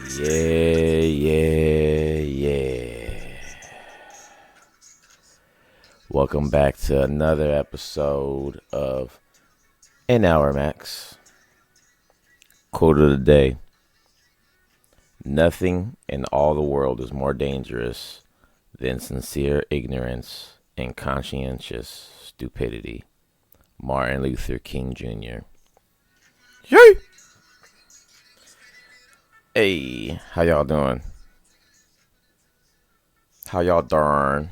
Yeah. Welcome back to another episode of Hour MaXX. Quote of the day: nothing in all the world is more dangerous than sincere ignorance and conscientious stupidity. Martin Luther King Jr. Yay! Hey, how y'all doing? How y'all darn?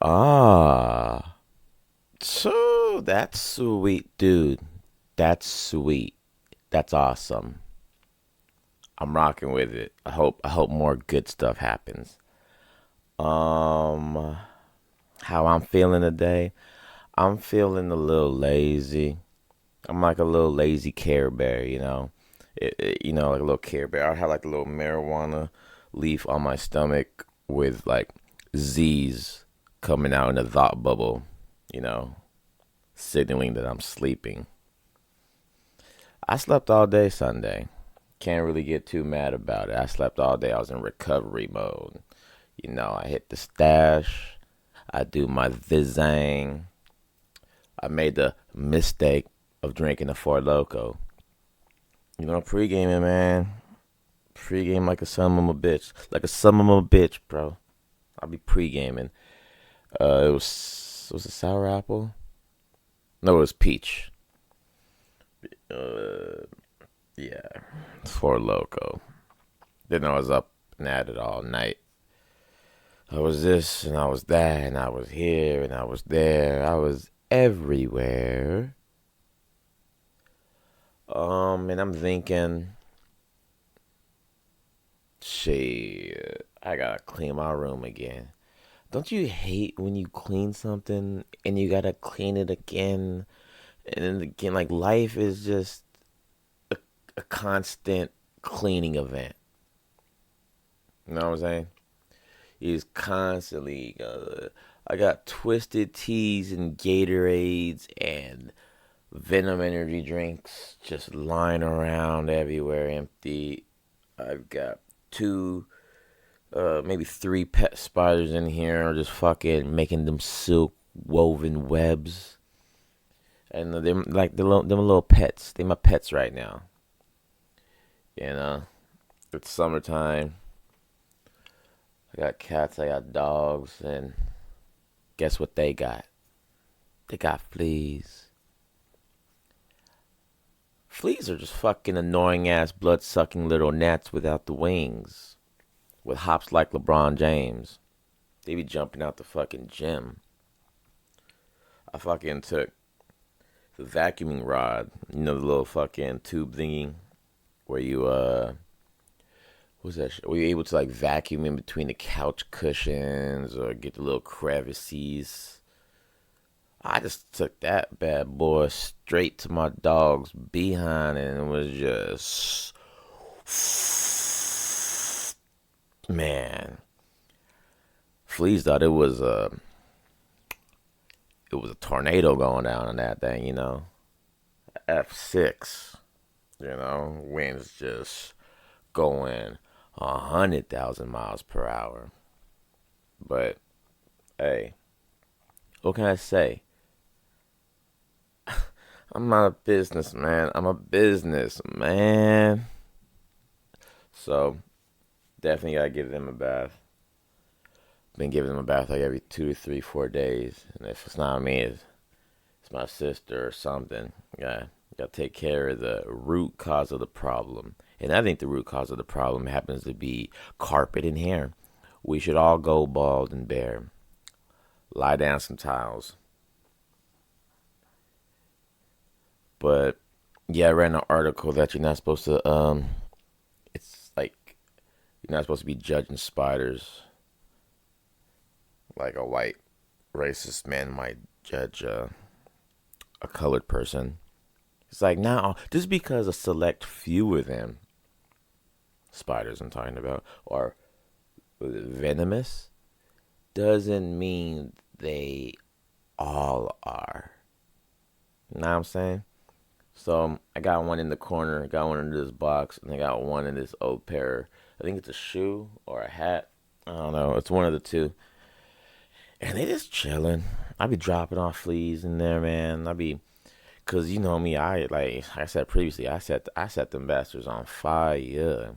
Ah, so that's sweet, dude. That's sweet. That's awesome. I'm rocking with it. I hope more good stuff happens. Um how I'm feeling today? I'm feeling a little lazy. I'm like a little lazy Care Bear, you know. Like a little Care Bear. I had like a little marijuana leaf on my stomach with like Z's coming out in a thought bubble, you know, signaling that I'm sleeping. I slept all day Sunday. Can't really get too mad about it. I slept all day. I was in recovery mode. I hit the stash. I do my Vizang. I made the mistake of drinking a Four Loco. Pre-gaming, man. Pre-game like a son of a bitch. Like a son of a bitch, bro. I'll be pre-gaming. Was it sour apple? No, it was peach. Uh, yeah. Four Loco. Then I was up and at it all night. I was this and I was that and I was here and I was there. I was everywhere. And I'm thinking, shit, I gotta clean my room again. Don't you hate when you clean something and you gotta clean it again and then again? Like life is just a constant cleaning event. You know what I'm saying? He's constantly. I got twisted teas and Gatorades and Venom energy drinks just lying around everywhere, empty. I've got two, maybe three pet spiders in here, just fucking making them silk woven webs. And they're like them little pets. They my pets right now. You know, it's summertime. I got cats, I got dogs, and guess what they got? They got fleas. Fleas are just fucking annoying ass blood sucking little gnats without the wings. With hops like LeBron James. They be jumping out the fucking gym. I fucking took the vacuuming rod, the little fucking tube thingy where you what's that shit? Were you able to like vacuum in between the couch cushions or get the little crevices? I just took that bad boy straight to my dog's behind and it was just, man. Fleas thought it was a tornado going down on that thing, F6, winds just going 100,000 miles per hour. But hey, what can I say? I'm not a businessman. I'm a businessman. So definitely gotta give them a bath. Been giving them a bath like every 2 to 3, 4 days. And if it's not me, it's my sister or something. Yeah, gotta take care of the root cause of the problem. And I think the root cause of the problem happens to be carpet and hair. We should all go bald and bare. Lie down some tiles. But yeah, I read an article that you're not supposed to it's like you're not supposed to be judging spiders like a white racist man might judge a colored person. It's like now just because a select few of them spiders I'm talking about are venomous doesn't mean they all are. You know what I'm saying? So I got one in the corner, got one in this box, and I got one in this old pair. I think it's a shoe or a hat. I don't know. It's one of the two. And they just chilling. I be dropping off fleas in there, man. Cause you know me, like I said previously, I set them bastards on fire.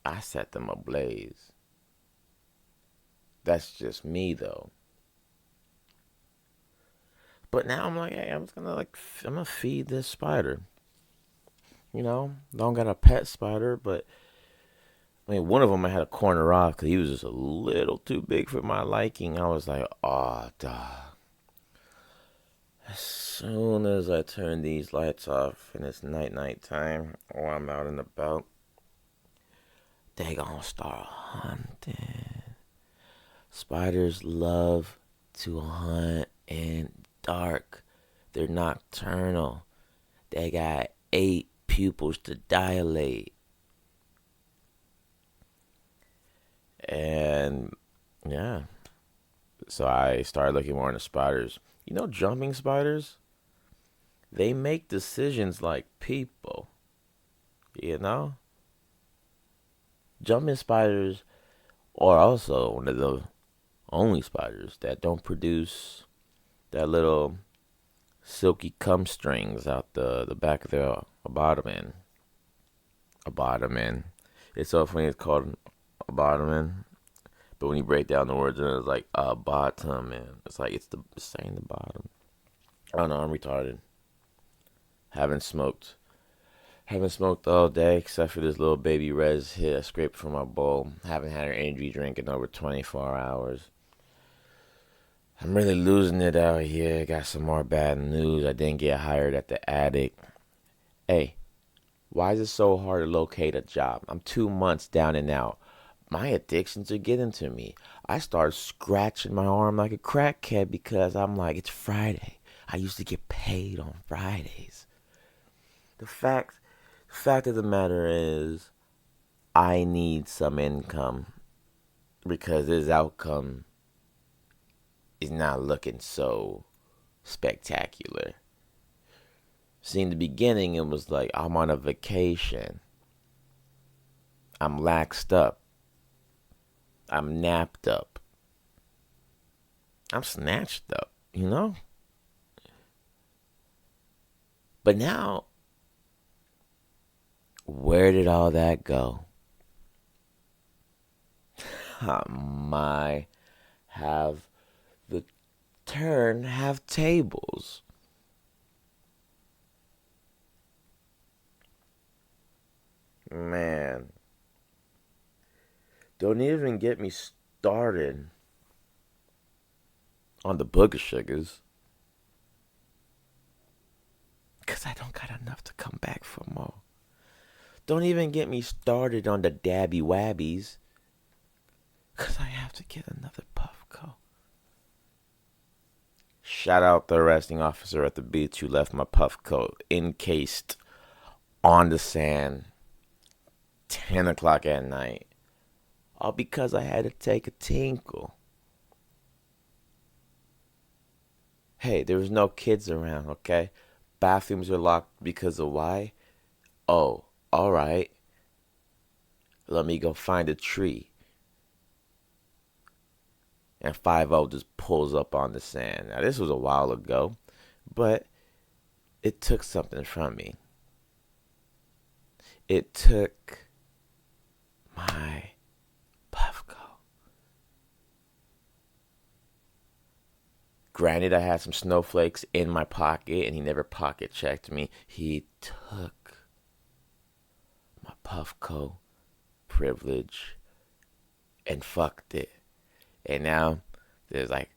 I set them ablaze. That's just me though. But now I'm like, hey, I'm gonna feed this spider. Don't got a pet spider, but I mean, one of them I had to corner off because he was just a little too big for my liking. I was like, oh, dog. As soon as I turn these lights off and it's night time, or I'm out and about, they gonna start hunting. Spiders love to hunt in dark. They're nocturnal. They got 8 pupils to dilate. And yeah, so I started looking more into spiders. Jumping spiders, they make decisions like people. You know? Jumping spiders are also one of the only spiders that don't produce that little silky cum strings out the back of their abdomen. Abdomen. It's so funny it's called abdomen. But when you break down the words, it's like bottom, man. It's like it's saying the bottom. I don't know. I'm retarded. Haven't smoked. Haven't smoked all day except for this little baby res hit I scraped from my bowl. Haven't had an energy drink in over 24 hours. I'm really losing it out here. Got some more bad news. I didn't get hired at the attic. Hey, why is it so hard to locate a job? I'm 2 months down and out. My addictions are getting to me. I started scratching my arm like a crackhead because I'm like, it's Friday. I used to get paid on Fridays. The fact of the matter is, I need some income because this outcome is not looking so spectacular. See, in the beginning, it was like, I'm on a vacation. I'm laxed up. I'm napped up. I'm snatched up, But now, where did all that go? My have the turn have tables. Man, don't even get me started on the booger sugars. Because I don't got enough to come back for more. Don't even get me started on the dabby wabbies. Because I have to get another Puffco. Shout out the arresting officer at the beach who left my Puffco encased on the sand 10 o'clock at night. All because I had to take a tinkle. Hey, there was no kids around, okay? Bathrooms are locked because of why? Oh, alright. Let me go find a tree. And 5-0 just pulls up on the sand. Now, this was a while ago, but it took something from me. It took my Puffco. Granted, I had some snowflakes in my pocket, and he never pocket checked me. He took my Puffco privilege and fucked it. And now there's like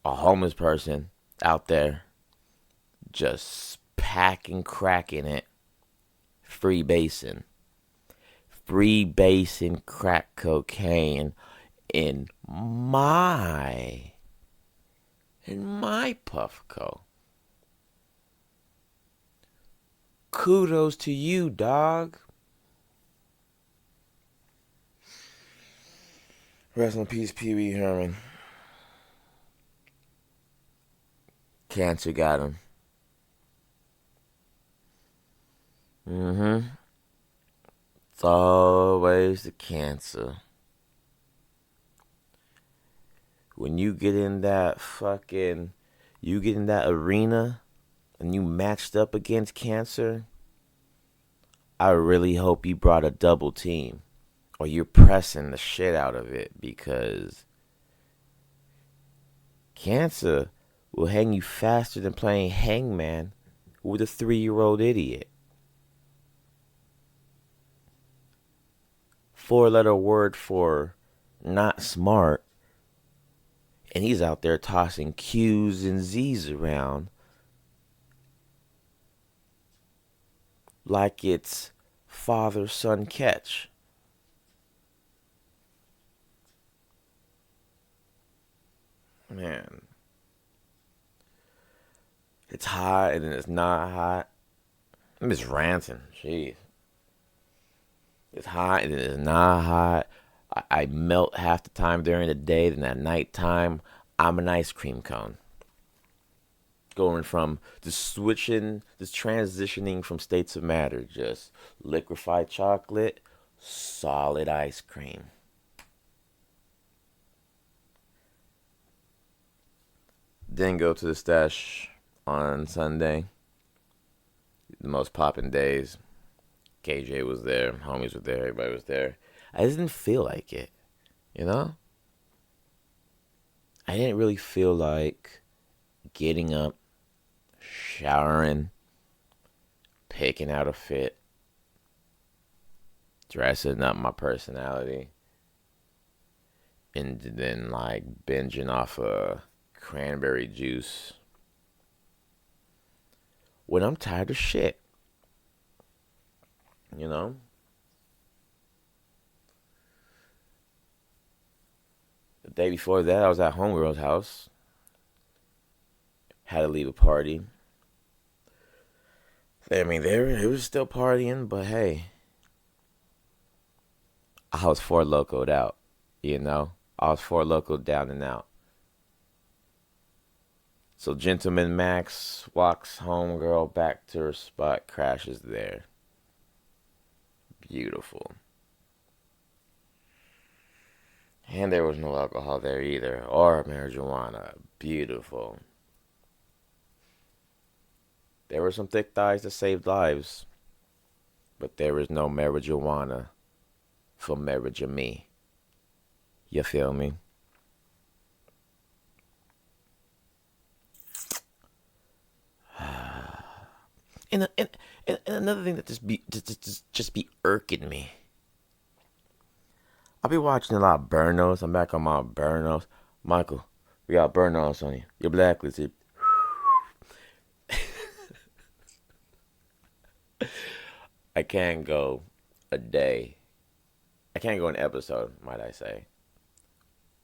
a homeless person out there just packing crack in it. Free basing crack cocaine in my Puffco. Kudos to you, dog. Rest in peace, Pee Wee Herman. Cancer got him. Mm-hmm. It's always the cancer. When you get in that arena and you matched up against cancer, I really hope you brought a double team or you're pressing the shit out of it because cancer will hang you faster than playing hangman with a 3-year-old idiot. 4-letter word for not smart, and he's out there tossing Q's and Z's around like it's father-son catch. Man, it's hot and then it's not hot. I'm just ranting. Jeez. It's hot and then it's not hot. I melt half the time during the day, then at nighttime, I'm an ice cream cone. Going from just transitioning from states of matter, just liquefied chocolate, solid ice cream. Then go to the stash on Sunday, the most poppin' days. KJ was there, homies were there, everybody was there. I just didn't feel like it, you know? I didn't really feel like getting up, showering, picking out a fit, dressing up my personality, and then like binging off of cranberry juice when I'm tired of shit, you know? The day before that, I was at homegirl's house. Had to leave a party. I mean, it was still partying, but hey, I was four locoed out, you know? I was four locoed down and out. So Gentleman Max walks homegirl back to her spot, crashes there. Beautiful. And there was no alcohol there either, or marijuana. Beautiful. There were some thick thighs that saved lives, but there is no marijuana for marriage of me. You feel me? And another thing that just be irking me. I'll be watching a lot of burnos. I'm back on my burnos. Michael, we got burnos on you. You're blacklisted. I can't go a day. I can't go an episode, might I say,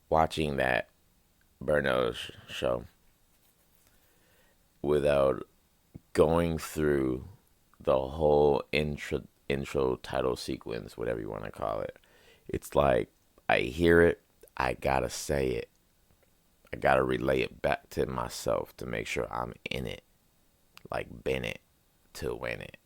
watching that burnos show without going through the whole intro title sequence, whatever you want to call it. It's like I hear it, I gotta say it. I gotta relay it back to myself to make sure I'm in it, like Bennett to win it.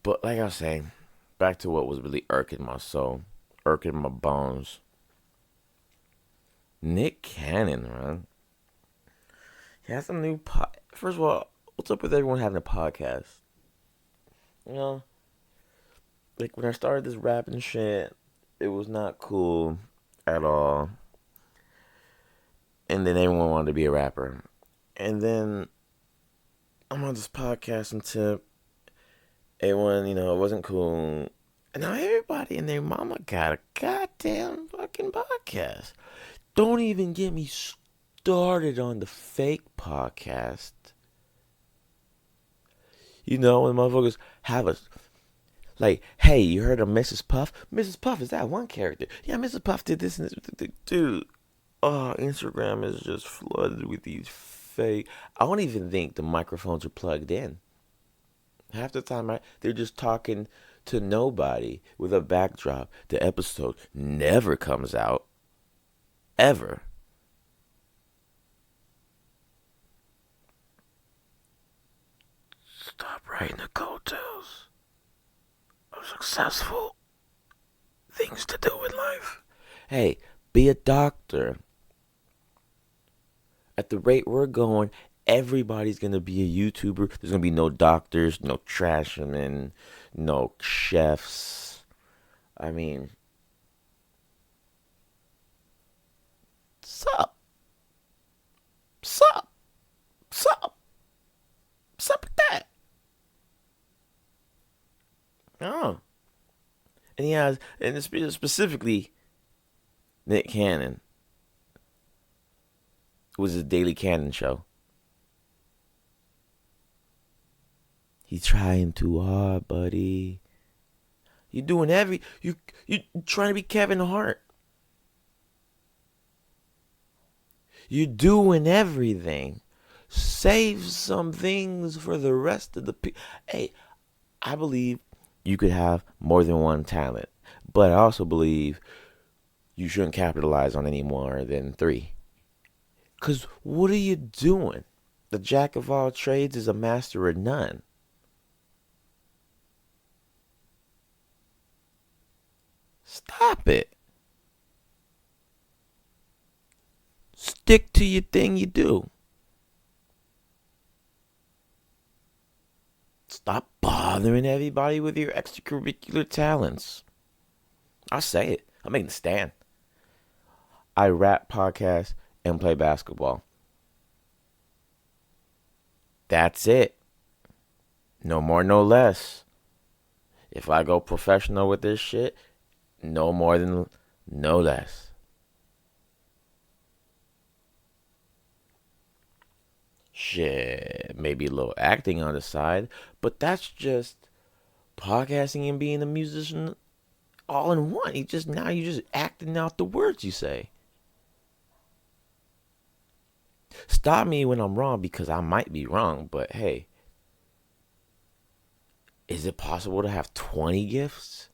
But like I was saying, back to what was really irking my soul, irking my bones. Nick Cannon, man. He has a new First of all, what's up with everyone having a podcast? You know, like when I started this rapping shit, it was not cool at all. And then everyone wanted to be a rapper. And then I'm on this podcast and tip. Everyone, it wasn't cool. And now everybody and their mama got a goddamn fucking podcast. Don't even get me started on the fake podcast. When motherfuckers have a like, hey, you heard of Mrs. Puff? Mrs. Puff is that one character. Yeah, Mrs. Puff did this and this. Dude, Instagram is just flooded with these fake. I don't even think the microphones are plugged in. Half the time, they're just talking to nobody with a backdrop. The episode never comes out. Ever. riding the coattails of successful things to do in life. Hey, be a doctor. At the rate we're going, everybody's going to be a YouTuber. There's going to be no doctors, no trashmen, no chefs. I mean, sup? Sup? Sup? Sup with that? Oh. And he has, and specifically, Nick Cannon. It was his Daily Cannon show. He's trying too hard, buddy. You doing you trying to be Kevin Hart. You're doing everything. Save some things for the rest of the people. Hey, I believe you could have more than one talent, but I also believe you shouldn't capitalize on any more than 3. Because what are you doing? The jack of all trades is a master of none. Stop it. Stick to your thing you do. Stop bothering everybody with your extracurricular talents. I'll say it. I'm making a stand. I rap, podcast, and play basketball. That's it. No more, no less. If I go professional with this shit, no more than no less. Shit, maybe a little acting on the side, but that's just podcasting and being a musician all in one. You just acting out the words you say. Stop me when I'm wrong because I might be wrong, but hey, is it possible to have 20 gifts?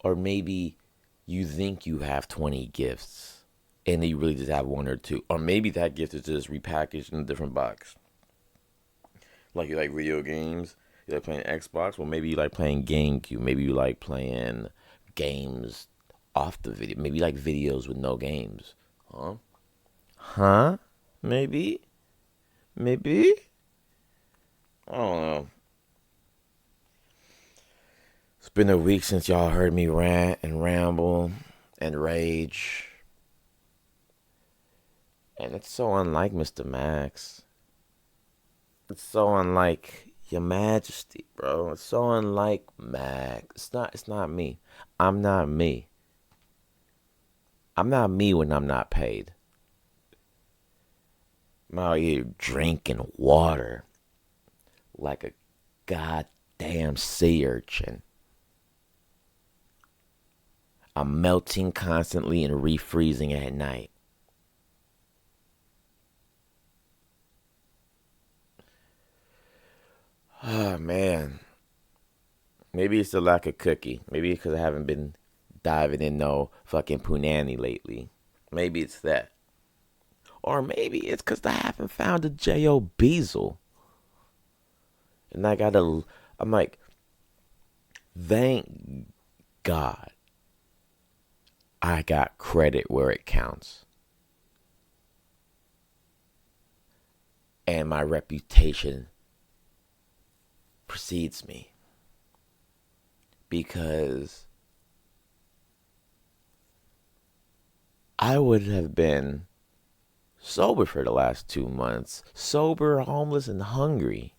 Or maybe you think you have 20 gifts and you really just have 1 or 2. Or maybe that gift is just repackaged in a different box. Like you like video games, you like playing Xbox, well maybe you like playing GameCube, maybe you like playing games off the video, maybe you like videos with no games. Huh? Huh? Maybe? Maybe? I don't know. It's been a week since y'all heard me rant and ramble and rage. And it's so unlike Mr. Max. It's so unlike Your Majesty, bro. It's so unlike Max. It's not me. I'm not me. I'm not me when I'm not paid. I'm out here drinking water like a goddamn sea urchin. I'm melting constantly and refreezing at night. Oh, man. Maybe it's the lack of cookie. Maybe it's because I haven't been diving in no fucking punani lately. Maybe it's that. Or maybe it's because I haven't found a J.O. Beazle. And I'm like, thank God I got credit where it counts. And my reputation precedes me. Because I would have been sober for the last 2 months. Sober, homeless, and hungry.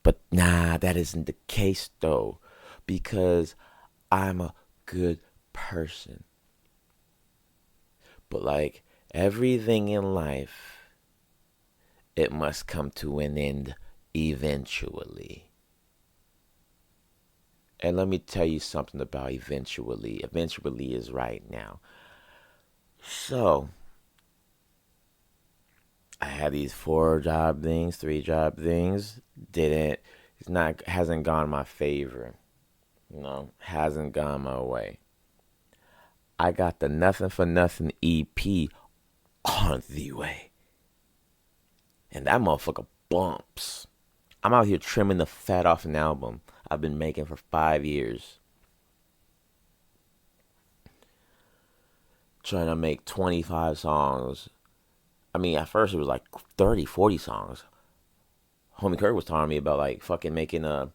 But nah, that isn't the case though. Because I'm a good person. But like everything in life, it must come to an end eventually. And let me tell you something about eventually. Eventually is right now. So, I had these 4 job things, 3 job things. Hasn't gone my favor. Hasn't gone my way. I got the Nothing for Nothing EP on the way. And that motherfucker bumps. I'm out here trimming the fat off an album I've been making for 5 years. Trying to make 25 songs. I mean, at first it was like 30, 40 songs. Homie Kirk was telling me about like fucking making a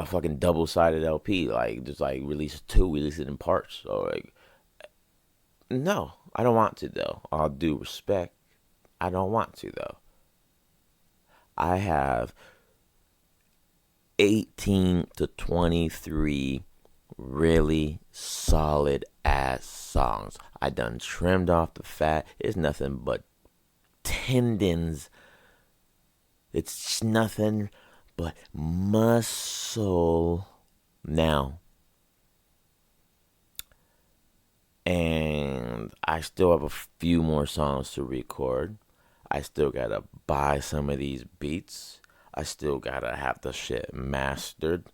fucking double-sided LP. Like, just like release it in parts. So like, no, I don't want to though. All due respect, I don't want to though. I have 18 to 23 really solid ass songs. I done trimmed off the fat. It's nothing but tendons. It's nothing but muscle now. And I still have a few more songs to record. I still gotta buy some of these beats. I still gotta have the shit mastered.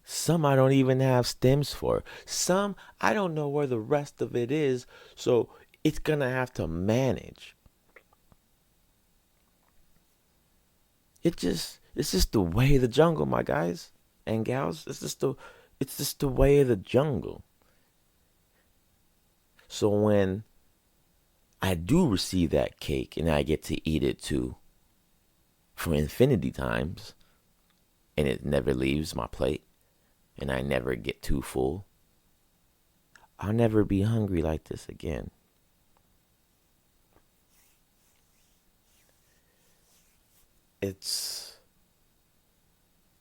Some I don't even have stems for. Some I don't know where the rest of it is, so it's gonna have to manage. It's just the way of the jungle, my guys and gals. It's just the way of the jungle. So when I do receive that cake and I get to eat it too for infinity times, and it never leaves my plate, and I never get too full, I'll never be hungry like this again. It's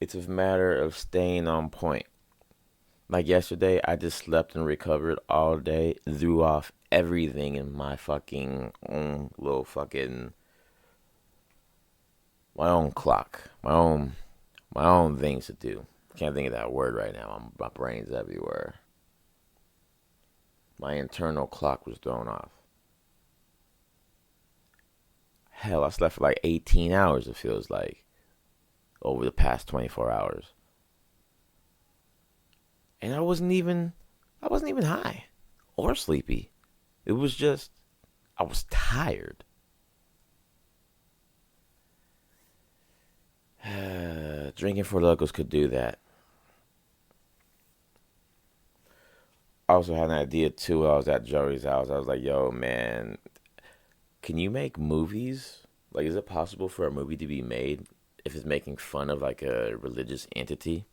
it's a matter of staying on point. Like yesterday, I just slept and recovered all day, threw off everything in my fucking own little fucking my own clock, my own things to do. Can't think of that word right now. My brain's everywhere. My internal clock was thrown off. Hell, I slept for like 18 hours, it feels like, over the past 24 hours. And I wasn't even high or sleepy. It was just, I was tired. Drinking for locals could do that. I also had an idea too while I was at Joey's house. I was like, yo, man, can you make movies? Like, is it possible for a movie to be made if it's making fun of like a religious entity?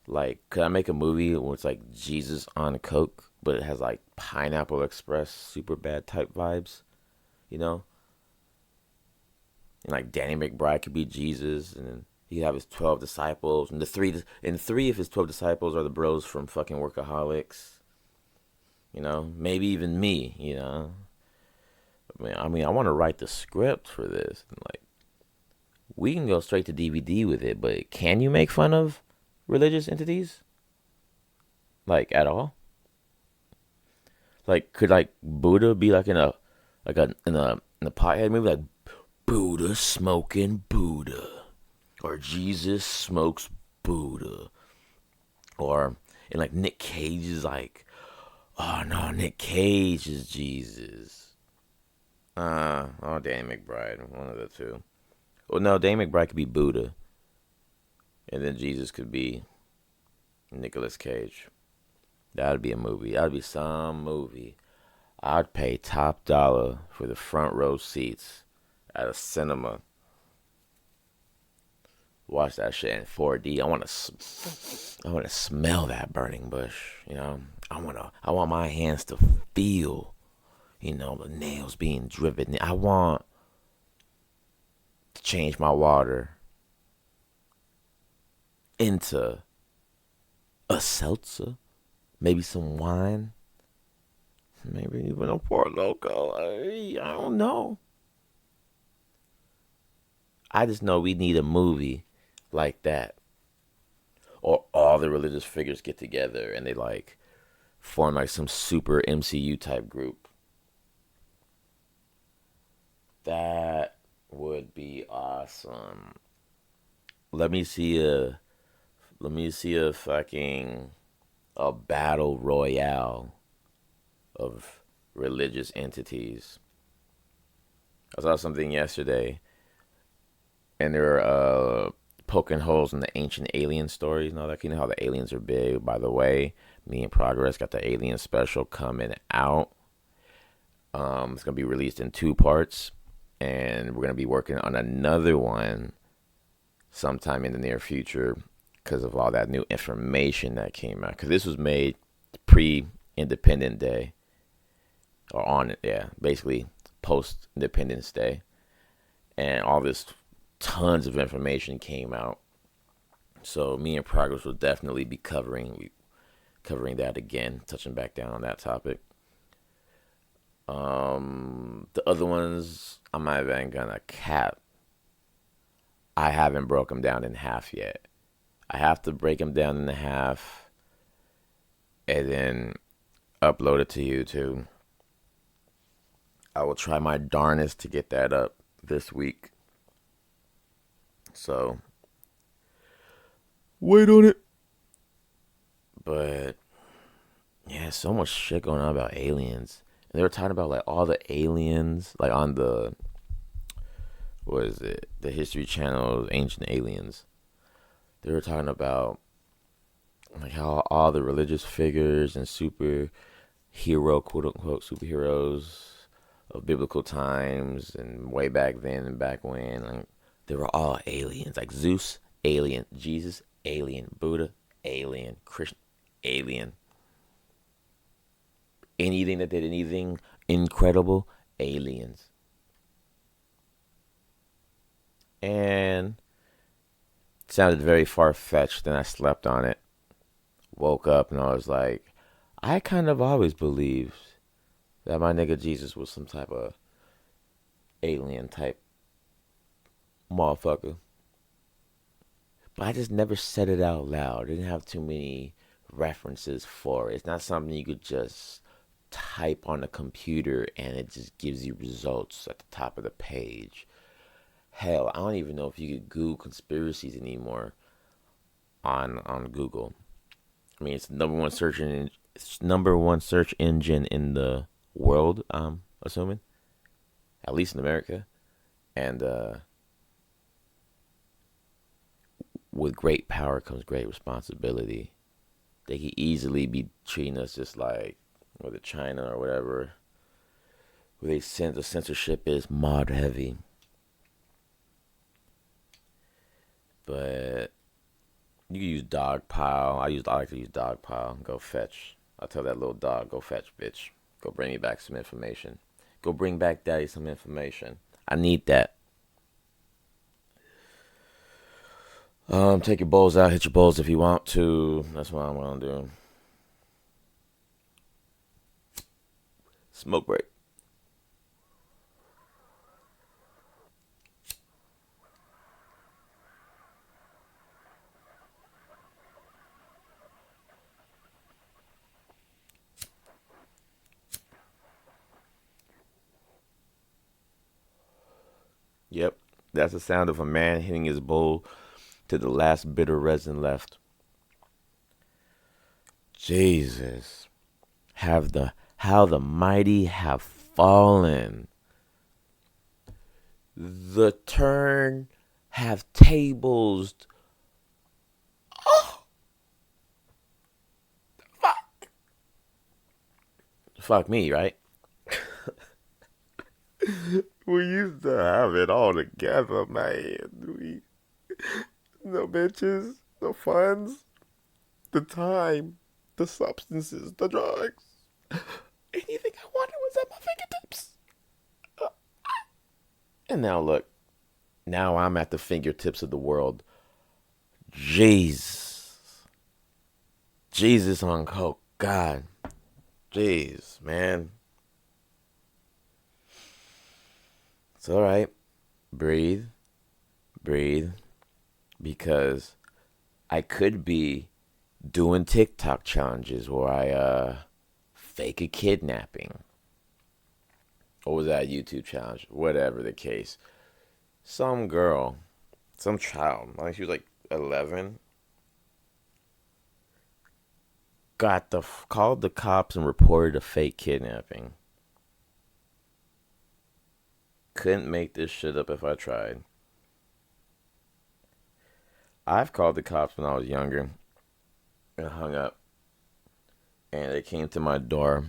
Like, could I make a movie where it's like Jesus on Coke, but it has like Pineapple Express super bad type vibes, you know? And like Danny McBride could be Jesus, and then he'd have his 12 disciples, and three of his 12 disciples are the bros from fucking Workaholics, you know? Maybe even me, you know? I want to write the script for this. Like, we can go straight to DVD with it, but can you make fun of religious entities? Like, at all? Like, could like Buddha be like in a pothead movie, like Buddha smoking Buddha, or Jesus smokes Buddha, or and like Nick Cage is like, oh no, Nick Cage is Jesus. Danny McBride, one of the two. Well, no, Danny McBride could be Buddha, and then Jesus could be Nicolas Cage. That'd be a movie. That'd be some movie. I'd pay top dollar for the front row seats at a cinema. Watch that shit in 4D. I want to smell that burning bush. You know, I want my hands to feel, you know, the nails being driven. I want to change my water into a seltzer, maybe some wine, maybe even a Port Loco. I don't know. I just know we need a movie like that, or all the religious figures get together and they like form like some super MCU type group. That would be awesome. Let me see a fucking a battle royale of religious entities. I saw something yesterday, and they're poking holes in the ancient alien stories and all that. You know how the aliens are big. By the way, me and Progress got the alien special coming out. It's gonna be released in 2 parts, and we're gonna be working on another one sometime in the near future because of all that new information that came out. Because this was made pre-Independent Day, or on it, yeah, basically post-Independence Day, and all this tons of information came out. So me and Progress will definitely be covering that again, touching back down on that topic. The other ones I'm not even gonna cap. I haven't broke them down in half yet. I have to break them down in half and then upload it to YouTube. I will try my darnest to get that up this week. So wait on it. But yeah, so much shit going on about aliens. And they were talking about like all the aliens, like on the what is it? The History Channel, Ancient Aliens. They were talking about like how all the religious figures and superhero, quote unquote, superheroes of biblical times and way back then and back when, like they were all aliens. Like Zeus, alien. Jesus, alien. Buddha, alien. Christian, alien. Anything that did anything incredible, aliens. And it sounded very far fetched. Then I slept on it. Woke up and I was like, I kind of always believed that my nigga Jesus was some type of alien type motherfucker. But I just never said it out loud. I didn't have too many references for it. It's not something you could just type on a computer and it just gives you results at the top of the page. Hell, I don't even know if you could Google conspiracies anymore on Google. I mean, it's the number one search engine in the world. I'm assuming, at least in America, and with great power comes great responsibility. They could easily be treating us just like whether China or whatever, where the censorship is mod heavy. But you can use Dogpile. I like to use Dogpile. Go fetch. I'll tell that little dog, go fetch, bitch. Go bring me back some information. Go bring back daddy some information. I need that. Take your bowls out, hit your bowls if you want to. That's what I'm gonna do. Smoke break. Yep, that's the sound of a man hitting his bowl to the last bit of resin left. Jesus, have the how the mighty have fallen. The turn have tables. Oh, fuck. Fuck me, right? We used to have it all together, man. No bitches, no funds, the time, the substances, the drugs. Anything I wanted was at my fingertips. And now look, now I'm at the fingertips of the world. Jesus. Jesus on coke. God. Jeez, man. It's alright. Breathe. Breathe. Because I could be doing TikTok challenges where I fake a kidnapping. Or was that a YouTube challenge? Whatever the case. Some girl, some child, like she was like 11, called the cops and reported a fake kidnapping. Couldn't make this shit up if I tried. I've called the cops when I was younger and hung up, and they came to my door.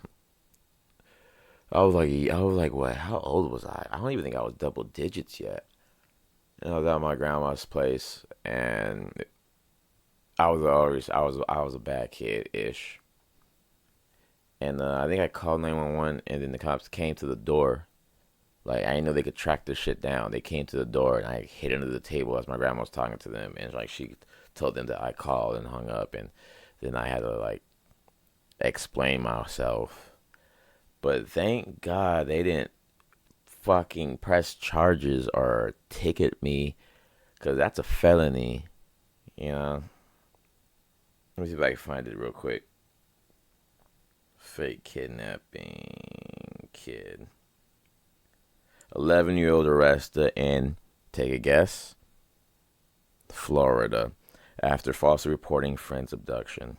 I was like, what? How old was I? I don't even think I was double digits yet. And I was at my grandma's place, and I was a bad kid ish. And I think I called 911, and then the cops came to the door. Like, I didn't know they could track this shit down. They came to the door, and I hid under the table as my grandma was talking to them, and like she told them that I called and hung up, and then I had to like explain myself. But thank God they didn't fucking press charges or ticket me, because that's a felony, you know. Let me see if I can find it real quick. Fake kidnapping kid. 11-year-old arrested in, take a guess, Florida, after falsely reporting friend's abduction.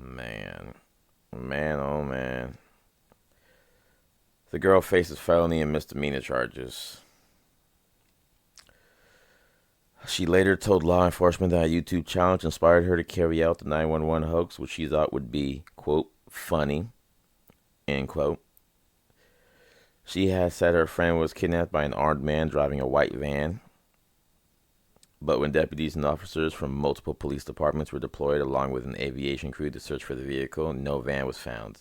Man. Man, oh man. The girl faces felony and misdemeanor charges. She later told law enforcement that a YouTube challenge inspired her to carry out the 911 hoax, which she thought would be, quote, funny, end quote. She had said her friend was kidnapped by an armed man driving a white van. But when deputies and officers from multiple police departments were deployed along with an aviation crew to search for the vehicle, no van was found.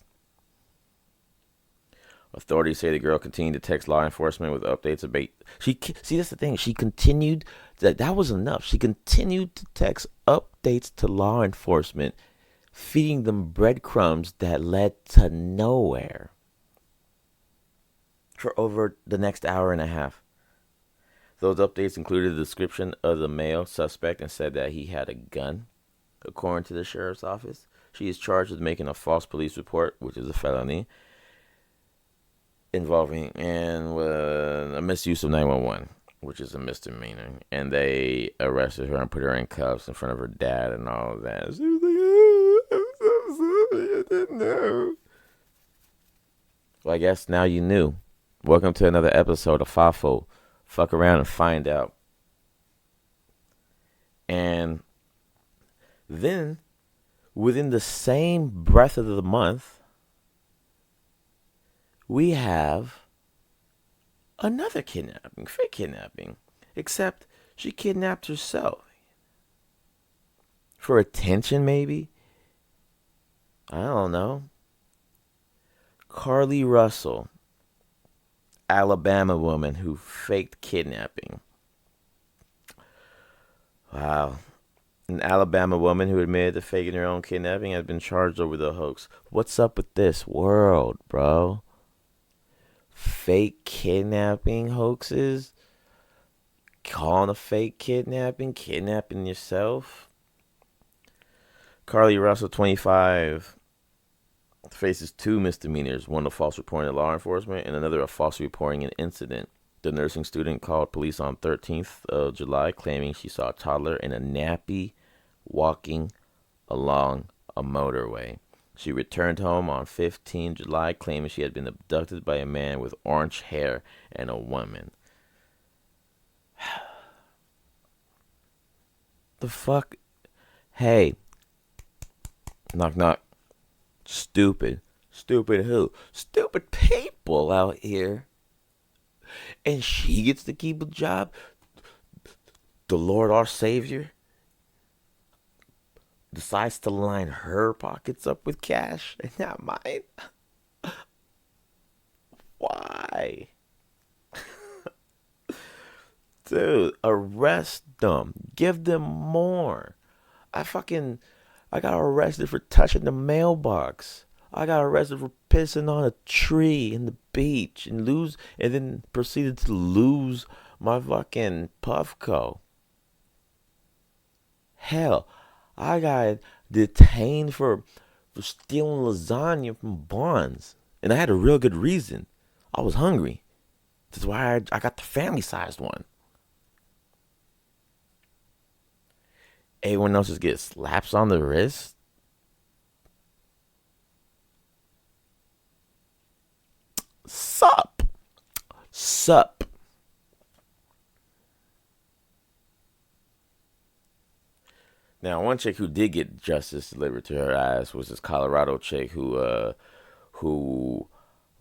Authorities say the girl continued to text law enforcement with updates about. That's the thing. She continued that was enough. She continued to text updates to law enforcement, feeding them breadcrumbs that led to nowhere for over the next hour and a half. Those updates included a description of the male suspect and said that he had a gun, according to the sheriff's office. She is charged with making a false police report, which is a felony, involving a misuse of 911, which is a misdemeanor. And they arrested her and put her in cuffs in front of her dad and all of that. She was like, oh, I'm so sorry, I didn't know. Well, I guess now you knew. Welcome to another episode of FAFO. Fuck around and find out. And then, within the same breath of the month, we have another kidnapping, fake kidnapping. Except she kidnapped herself. For attention, maybe? I don't know. Carly Russell, Alabama woman who faked kidnapping. Wow. An Alabama woman who admitted to faking her own kidnapping has been charged over the hoax. What's up with this world, bro? Fake kidnapping hoaxes? Calling a fake kidnapping yourself? Carly Russell, 25, faces 2 misdemeanors, one of false reporting to law enforcement and another of falsely reporting an incident. The nursing student called police on 13th of July claiming she saw a toddler in a nappy walking along a motorway. She returned home on 15 July claiming she had been abducted by a man with orange hair and a woman. The fuck? Hey. Knock knock. Stupid. Stupid who? Stupid people out here. And she gets to keep a job? The Lord our Savior decides to line her pockets up with cash and not mine? Why? Dude, arrest them. Give them more. I got arrested for touching the mailbox. I got arrested for pissing on a tree in the beach and then proceeded to lose my fucking Puffco. Hell, I got detained for stealing lasagna from Bonds. And I had a real good reason. I was hungry. That's why I got the family-sized one. Everyone else just gets slaps on the wrist. Sup. Now, one chick who did get justice delivered to her ass was this Colorado chick who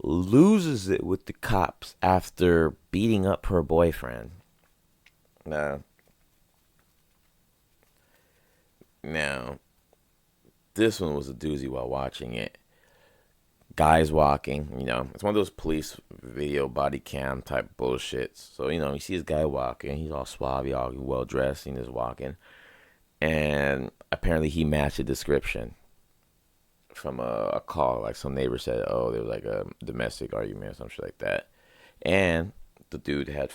loses it with the cops after beating up her boyfriend. Now, now, this one was a doozy while watching it. Guys walking, it's one of those police video body cam type bullshits. So, you see this guy walking, he's all suave, all well dressed, and he's walking. And apparently he matched the description from a call. Like some neighbor said, oh, there was like a domestic argument or some shit like that. And the dude had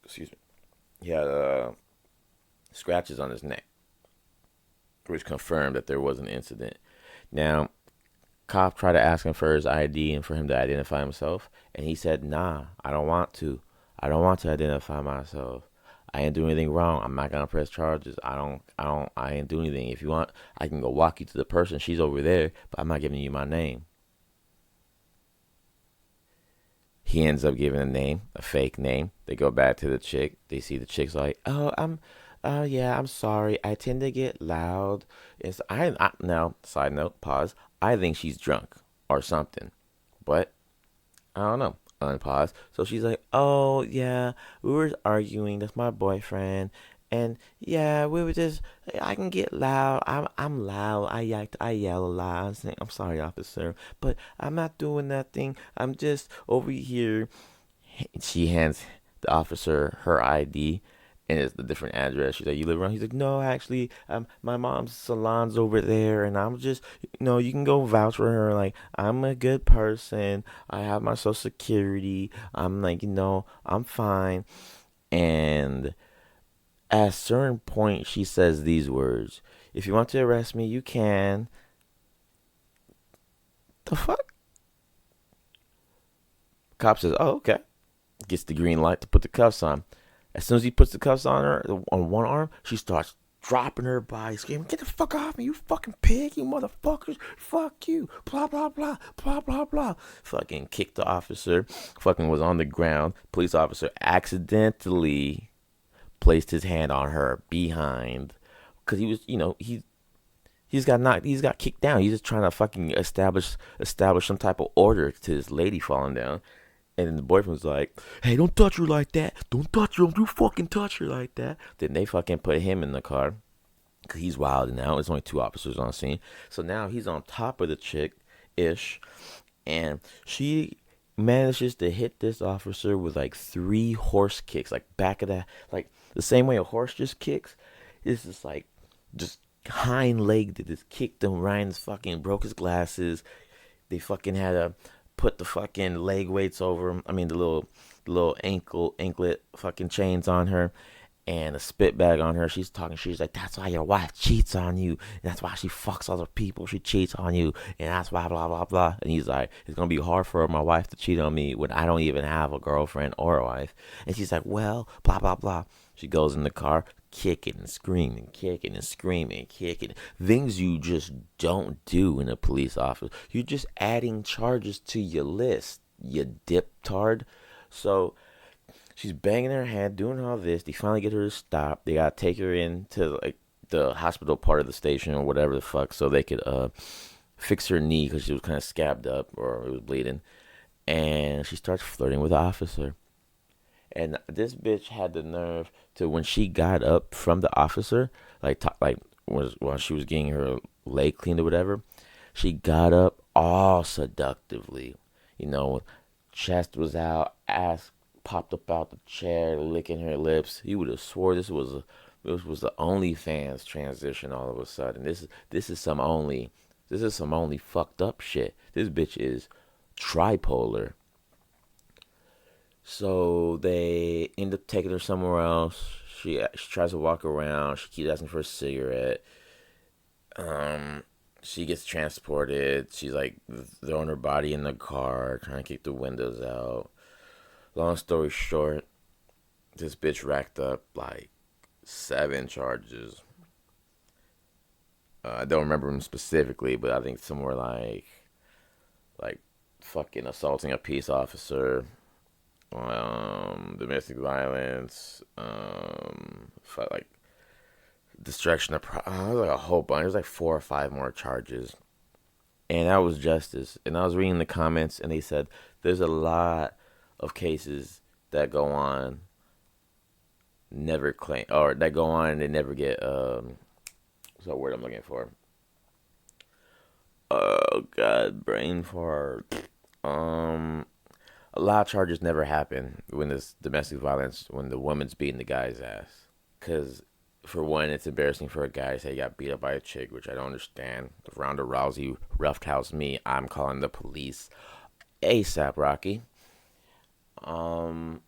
excuse me, he had scratches on his neck, which confirmed that there was an incident. Now, cop tried to ask him for his ID and for him to identify himself, and he said, nah, I don't want to. I don't want to identify myself. I ain't doing anything wrong. I'm not gonna press charges. I ain't doing anything. If you want, I can go walk you to the person. She's over there, but I'm not giving you my name. He ends up giving a name, a fake name. They go back to the chick. They see the chick's like, oh, yeah, I'm sorry. I tend to get loud. Now, side note, pause. I think she's drunk or something, but I don't know. Unpause. So she's like, oh, yeah, we were arguing. That's my boyfriend. And yeah, we were just, I can get loud. I'm loud. I yell a lot. I'm saying, I'm sorry, officer, but I'm not doing nothing. I'm just over here. She hands the officer her ID, and it's the different address. She's like, you live around? He's like, no, actually, my mom's salon's over there, and I'm just, you can go vouch for her. Like, I'm a good person. I have my social security. I'm like, I'm fine. And at a certain point, she says these words: if you want to arrest me, you can. The fuck? Cop says, oh, okay. Gets the green light to put the cuffs on. As soon as he puts the cuffs on her, on one arm, she starts dropping her body, screaming, get the fuck off me, you fucking pig, you motherfuckers, fuck you, blah, blah, blah, blah, blah, blah. Fucking kicked the officer, fucking was on the ground. Police officer accidentally placed his hand on her behind, because he was, he's got kicked down. He's just trying to fucking establish some type of order to this lady falling down. And then the boyfriend's like, hey, don't touch her like that. Don't touch her. Don't you fucking touch her like that. Then they fucking put him in the car. Because he's wild now. There's only two officers on scene. So now he's on top of the chick-ish. And she manages to hit this officer with like 3 horse kicks. Like back of the, like the same way a horse just kicks. It's just like, just hind leg that just kicked him. Ryan's fucking broke his glasses. They fucking had a put the fucking leg weights over him. I mean, the little anklet fucking chains on her, and a spit bag on her. She's talking. She's like, that's why your wife cheats on you. And that's why she fucks other people. She cheats on you, and that's why blah blah blah. And he's like, it's gonna be hard for my wife to cheat on me when I don't even have a girlfriend or a wife. And she's like, well, blah blah blah. She goes in the car, kicking and screaming, kicking and screaming, kicking. Things you just don't do in a police office. You're just adding charges to your list, you diptard. So she's banging her head, doing all this. They finally get her to stop. They gotta take her into like the hospital part of the station or whatever the fuck, so they could fix her knee because she was kind of scabbed up or it was bleeding. And she starts flirting with the officer. And this bitch had the nerve to, when she got up from the officer, while she was getting her leg cleaned or whatever, she got up all seductively, chest was out, ass popped up out the chair, licking her lips. You would have swore this was the OnlyFans transition all of a sudden. This is some only fucked up shit. This bitch is tripolar. So they end up taking her somewhere else. She tries to walk around. She keeps asking for a cigarette. She gets transported. She's like throwing her body in the car, trying to kick the windows out. Long story short, this bitch racked up like 7 charges. I don't remember them specifically, but I think somewhere like fucking assaulting a peace officer, domestic violence, like destruction of it was like a whole bunch. It was like 4 or 5 more charges, and that was justice. And I was reading the comments, and they said there's a lot of cases that go on, never claim, or that go on and they never get what's that word I'm looking for? Oh God, brain fart. Um, a lot of charges never happen when it's domestic violence, when the woman's beating the guy's ass. Because, for one, it's embarrassing for a guy to say he got beat up by a chick, which I don't understand. If Ronda Rousey roughhoused me, I'm calling the police ASAP, Rocky. Um,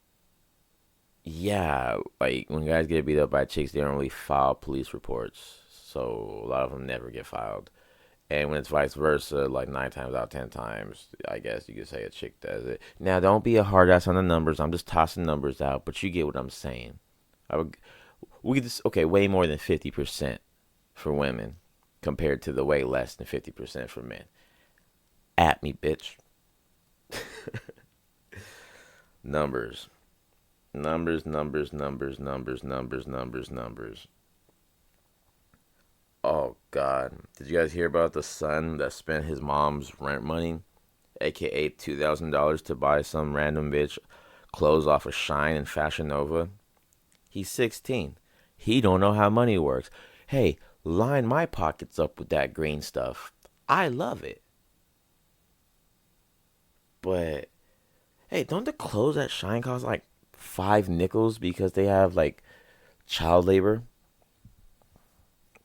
yeah, like when guys get beat up by chicks, they don't really file police reports. So a lot of them never get filed. And when it's vice versa, like 9 times out of 10 times, I guess you could say a chick does it. Now, don't be a hard ass on the numbers. I'm just tossing numbers out, but you get what I'm saying. I would, we just okay, way more than 50% for women compared to the way less than 50% for men. At me, bitch. Numbers, numbers. Oh God, did you guys hear about the son that spent his mom's rent money, aka $2,000, to buy some random bitch clothes off of Shine and Fashion Nova? He's 16. He don't know how money works. Hey, line my pockets up with that green stuff. I love it. But hey, don't the clothes at Shine cost like 5 nickels because they have like child labor?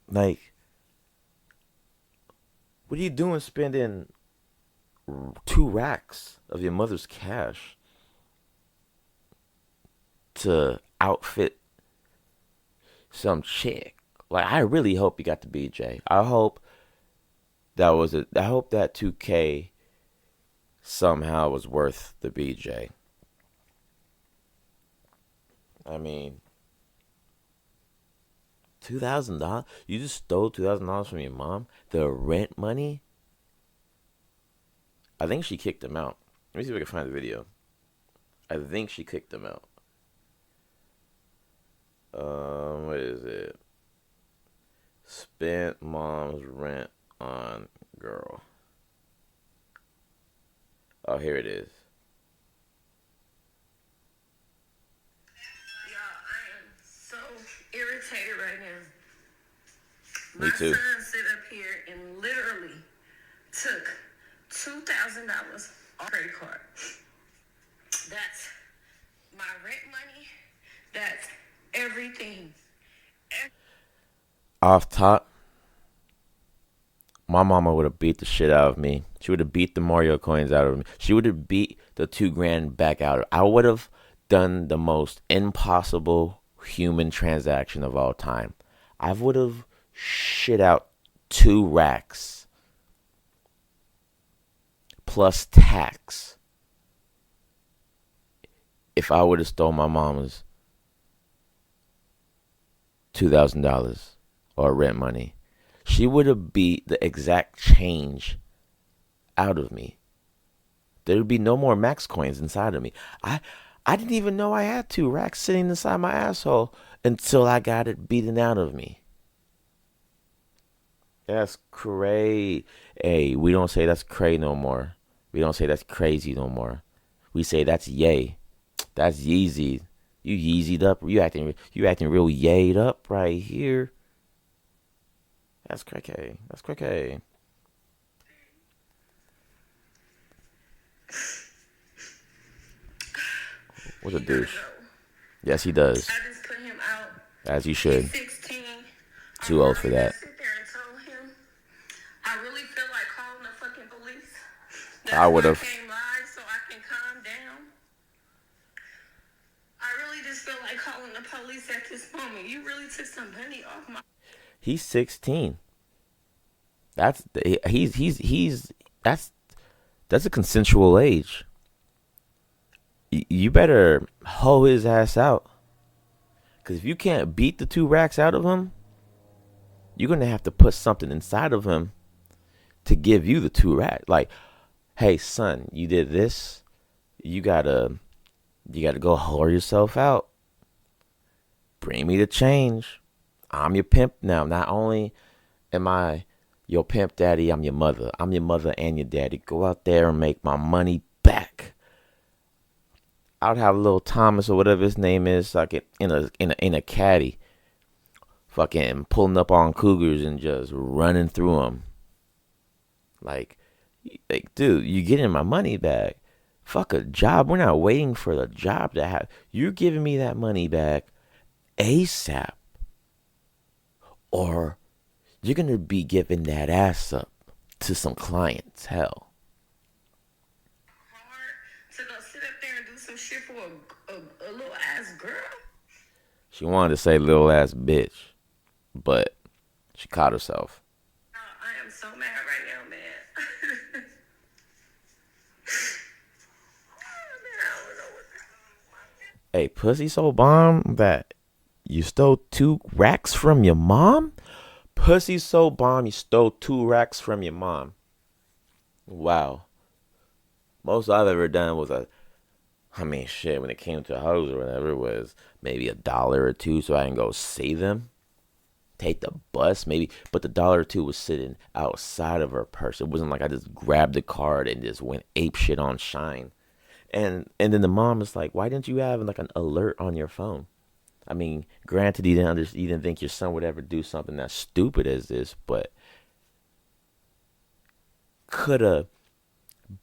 Like, what are you doing spending 2 racks of your mother's cash to outfit some chick? Like, I really hope you got the BJ. I hope that was it. I hope that 2K somehow was worth the BJ. I mean, $2,000. You just stole $2,000 from your mom. The rent money. I think she kicked him out. Let me see if I can find the video. I think she kicked him out. What is it? Spent mom's rent on girl. Oh, here it is. Y'all, I am so irritated right now. Me My too. son sit up here and literally took $2,000 off credit card. That's my rent money. That's everything. Off top, my mama would have beat the shit out of me. She would have beat the Mario coins out of me. She would have beat the 2 grand back out of me. I would have done the most impossible human transaction of all time. I would have shit out 2 racks plus tax if I would have stole my mama's $2,000 or rent money. She would have beat the exact change out of me. There would be no more max coins inside of me. I didn't even know I had 2 racks sitting inside my asshole until I got it beaten out of me. That's crazy. Hey, we don't say that's cray no more. We don't say that's crazy no more. We say that's yay. That's Yeezy. You Yeezyed up. You acting real yayed up right here. That's cracky. That's cracky. What's a He gotta douche? go. Yes, he does. I just put him out. As you He's should. 16. Too I'm old for ready to that. sit there and told him. I really feel like calling the fucking police. I That's would why I have. came live so I can calm down. I really just feel like calling the police at this moment. You really took some money off my. He's 16. That's he's that's a consensual age. You better hoe his ass out. Cause if you can't beat the 2 racks out of him, you're gonna have to put something inside of him to give you the 2 racks. Like, hey son, you did this. You gotta You got to go whore yourself out. Bring me the change. I'm your pimp now. Not only am I your pimp daddy, I'm your mother. I'm your mother and your daddy. Go out there and make my money back. I would have little Thomas or whatever his name is, like in a caddy, fucking pulling up on cougars and just running through them. Like, dude, you getting my money back? Fuck a job. We're not waiting for the job to have. You're giving me that money back ASAP, or you're gonna be giving that ass up to some clientele. Hard to go sit up there and do some shit for a little ass girl. She wanted to say little ass bitch, but she caught herself. I am so mad right now, man. Hey, pussy so bomb that you stole 2 racks from your mom? Pussy so bomb you stole 2 racks from your mom. Wow. Most I've ever done was shit, when it came to hoes or whatever, it was maybe $1 or $2 so I can go see them. Take the bus, maybe, but the $1 or $2 was sitting outside of her purse. It wasn't like I just grabbed the card and just went ape shit on Shine. And then the mom is like, why didn't you have like an alert on your phone? I mean, granted, you didn't think your son would ever do something as stupid as this, but could have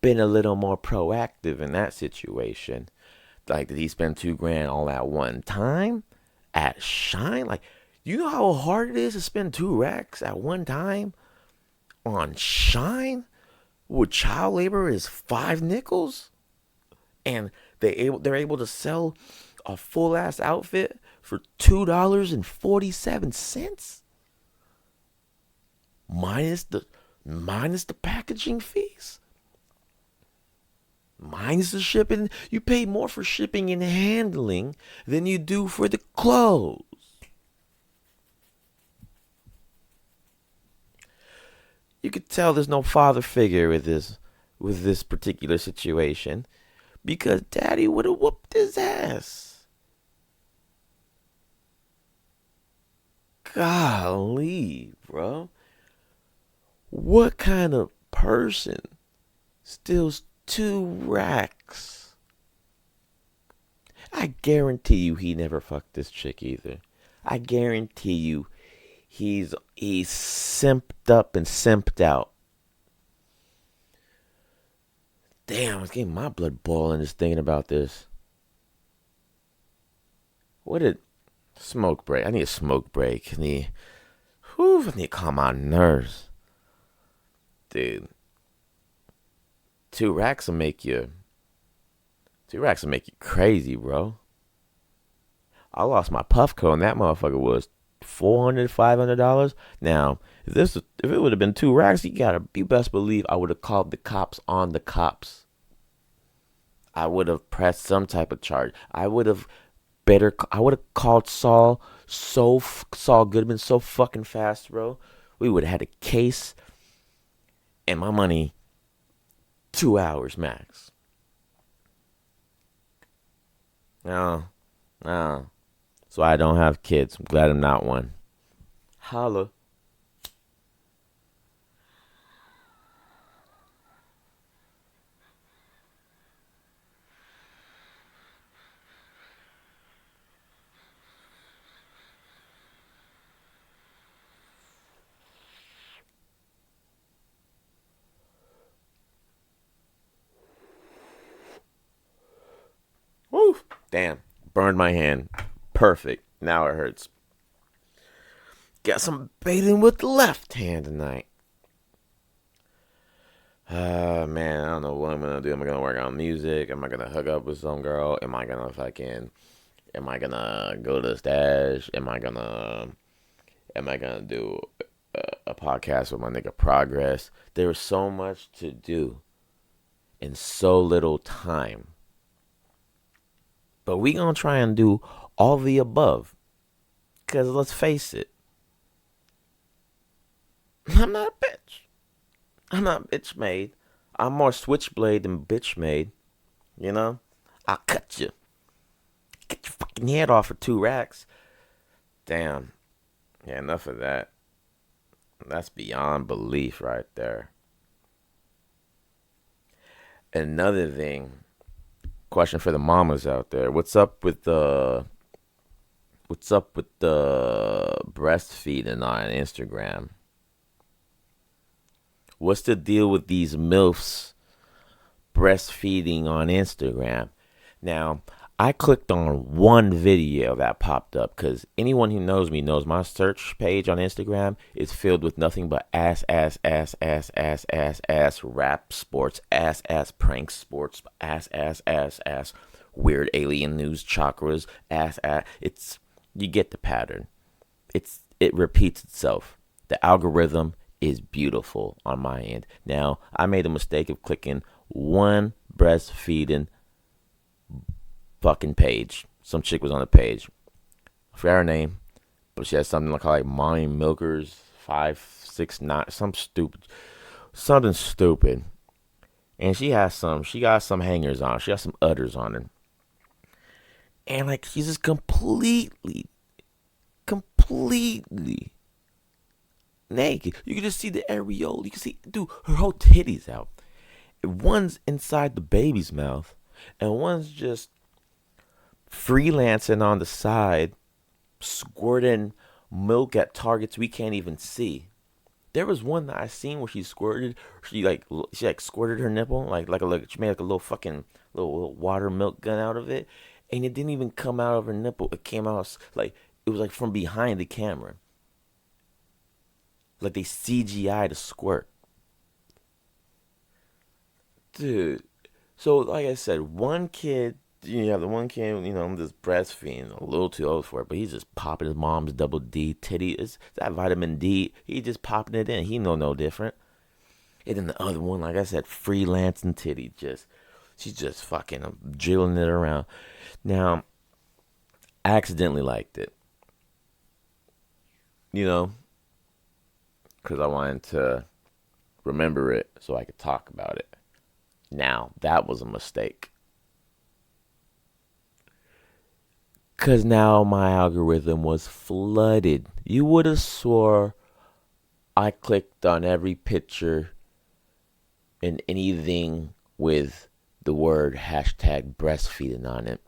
been a little more proactive in that situation. Like, did he spend 2 grand all at one time at Shine? Like, you know how hard it is to spend 2 racks at one time on Shine? With child labor is 5 nickels, and they're able to sell a full ass outfit for $2.47, minus the packaging fees, minus the shipping. You pay more for shipping and handling than you do for the clothes. You could tell there's no father figure with this particular situation, because daddy would have whooped his ass. Golly, bro. What kind of person steals 2 racks? I guarantee you he never fucked this chick either. I guarantee you he's simped up and simped out. Damn, it's getting my blood boiling just thinking about this. What did smoke break? I need a smoke break. I need to calm my nerves. Dude, 2 racks will make you 2 racks will make you crazy, bro. I lost my puff coat and that motherfucker was $400, $500. Now, if it would have been 2 racks, you best believe I would have called the cops on the cops. I would have pressed some type of charge. I would have called Saul Goodman so fucking fast, bro. We would have had a case and my money 2 hours max. No, no. So I don't have kids. I'm glad I'm not one. Holla. Woo! Damn. Burned my hand. Perfect. Now it hurts. Got some baiting with the left hand tonight. Man, I don't know what I'm gonna do. Am I gonna work on music? Am I gonna hook up with some girl? Am I gonna go to the stash? Am I gonna do a podcast with my nigga Progress? There was so much to do in so little time. But we gonna try and do all the above. Cause let's face it, I'm not a bitch. I'm not bitch made. I'm more switchblade than bitch made. You know? I'll cut you. get your fucking head off for 2 racks. Damn. Yeah, enough of that. That's beyond belief right there. Another thing, question for the mamas out there. What's up with the breastfeeding on Instagram? What's the deal with these MILFs breastfeeding on Instagram? Now, I clicked on one video that popped up because anyone who knows me knows my search page on Instagram is filled with nothing but ass, rap sports, ass, prank sports, ass, weird alien news chakras, ass. You get the pattern. It repeats itself. The algorithm is beautiful on my end. Now, I made a mistake of clicking one breastfeeding fucking page. Some chick was on the page. I forgot her name, but she had something like Mommy Milkers 569, something stupid. And she got some hangers on. She got some udders on her. And like she's just completely naked. You can just see the areola. You can see, dude, her whole titties out. One's inside the baby's mouth, and one's just freelancing on the side, squirting milk at targets we can't even see. There was one that I seen where she squirted her nipple she made like a little fucking little water milk gun out of it, and it didn't even come out of her nipple. It came out like it was like from behind the camera, like they CGI to squirt, dude. So like I said, one kid. You have the one kid, I'm just breastfeeding, a little too old for it, but he's just popping his mom's double D titty. It's that vitamin D. He just popping it in. He know no different. And then the other one, like I said, freelancing titty. She's just fucking jiggling it around. Now, I accidentally liked it, you know, because I wanted to remember it so I could talk about it. Now, that was a mistake. Because now my algorithm was flooded. You would have swore I clicked on every picture and anything with the word hashtag breastfeeding on it.